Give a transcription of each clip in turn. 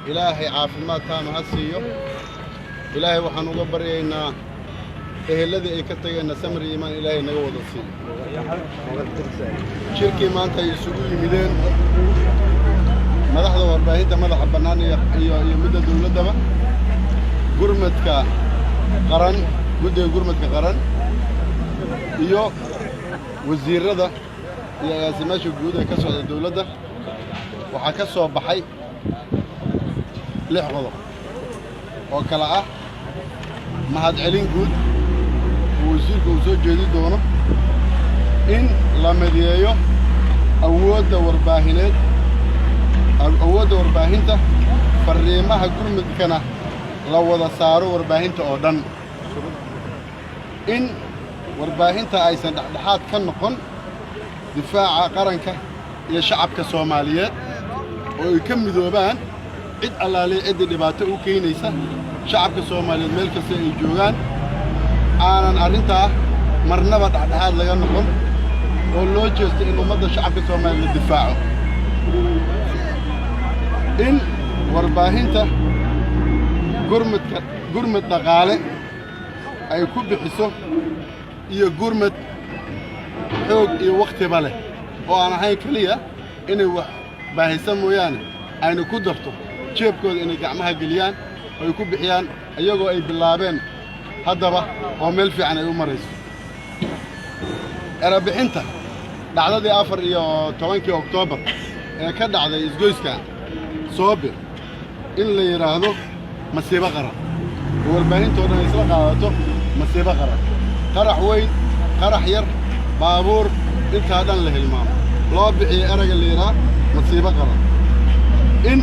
إلهي عافمات تام هسيو إلهي وحن وقبرينا إيه الذي يكتغينا سمر إيمان إلهي نقوض السيو شركي ما أنت يسوقي ميدين مدحضة وارباهيتا مدح بناني يمد دولة دبا قرمتك قرن قد قرمتك قرن إيو وزير رضا يا سماشي قدودة كسوة الدولة ده وحكسوة بحي لح غضب وكلاء ما هاد علين قد وزيرك وزوج جديد دونه إن لما ديايو أود ورباهنات أود ورباهنته فريمها قرمتكنا لو وضع صاروا ورباهنته أودن إن warbaahinta aysan dhaxdhaxaad ka noqon difaaca qaranka iyo shacabka Soomaaliyeed oo ay ka midoobaan cid allaale cid dhibaato u keenaysa shacabka Soomaaliyeed meel kasta ay joogaan aanan arinta marnaba dhaxdhaxaad laga noqon oo loo jeesto in ummadda shacabka Soomaaliyeed difaaco in warbaahinta gurmad dhaqaale ay ku bixiso iyo gurmad xoog iyo waqti bale oo aan ahayn kaliya inay wax baahisan mooyaan ayna ku darto jeebkooda inay gacmaha geliyaan oo ay ku bixiyaan ayagoo ay bilaabeen haddaba oo meel fiican ay u marayso bixinta dhacdadii 14 Oktoobar ee ka dhacday isgoyska Soobe in la yiraahdo masiibo qaran warbaahintoodana isla qaadato masiibo qaran قرح وين قرح ير بابور انت هذا اللي هالمام لو بحي ارق اللي يراه مصيبه قرن ان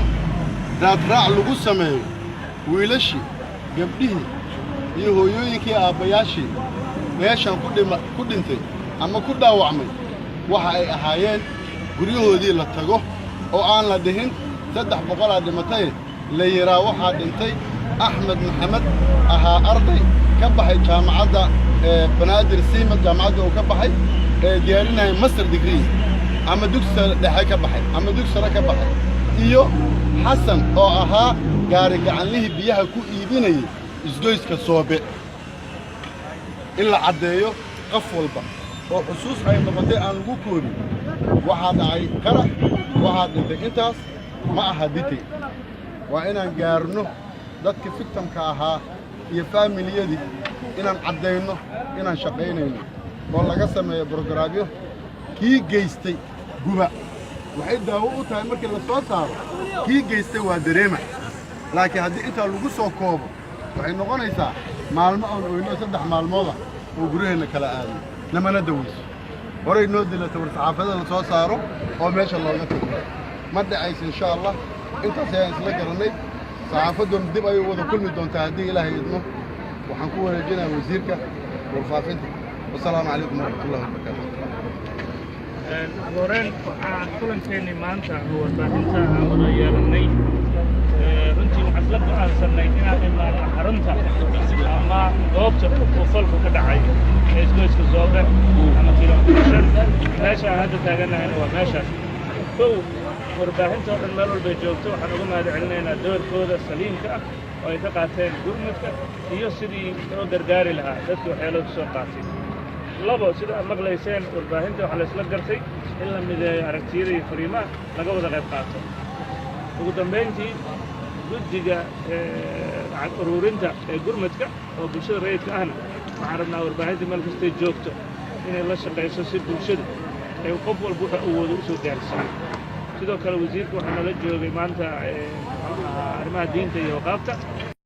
ذات راع لغو سميو ويلشي قبله يهويوينكي ابياشي meeshan ku dhintay ama ku dhaawacmay waxa ay ahaayeen guriyahoodii la tago oo aan la dhihin 300 dhimatay la yiraa waxa dhintay Ahmed Maxamed ahaa arday ka baxay jaamacadda بنادر سيما جامعة وكبحي ديارنا ماستر ديجري أما دكتور دحى كبحي أما دكتور كبحي إيو حسن أو أها قارق عن له بيها كو إيديني إزدويس كصوبة إلا عديو قفل بق وخصوص هاي المنطقة عن الوكوري واحد عاي كره واحد انتاس ما أهديتي وإنا نقارنه ذاتك فكتم كاها يفاميلي يدي inaan cadeyno inaan shaqeynayno oo laga sameeyo barnaamijyo kii geystay guba waxay daawo u tahay markii la soo saaro kii geystay waa dareema laakiin haddii inta lagu soo koobo waxay noqonaysaa maalmo aan oyno 3 maalmood oo guryaheena kala aadno namana daweyso horay noo dilata war saxaafada la soo saaro oo meesha looga tago ma dhacayso insha Allah intaas ayaan isla garanay saxaafaduna dib ay wada kulmi doontaa haddii Ilaahay idmo waxaan ku wareejinaa wasiirka warfaafinta wassalaamu calaykum warahmatullahi wabarakaatuh horeen waxaan kulankeennii maanta warbaahinta aan wada yeelanay runtii waxaan isla go'aansanay inaan imaano xarunta ama goobta uu falku ka dhacay ee isgoyska Soobe ama kilomitir meesha hadda taaganahayna waa meeshaas kow warbaahinta oo dhan meel walba joogto waxaan uga mahadcelinaynaa doorkooda saliimka ah oo ay ka qaateen gurmadka iyo sidii loo gargaari lahaa dadka waxyeelada soo qaatay labo sida aad maqlayseen warbaahinta waxa la isla gartay in la mideeyo aragtiyada iyo fariimaha laga wada qayb qaato ugu dambeyntii guddiga lacag ururinta ee gurmadka oo bulshada rayidka ahna waxaan rabnaa warbaahinta meel kastay joogto inay la shaqayso si bulshada ay qof walba waxa uu wada u soo gaarsiiyo sidoo kale wasiirku waxaa nala joogay maanta arrimaha diinta iyo waqaafta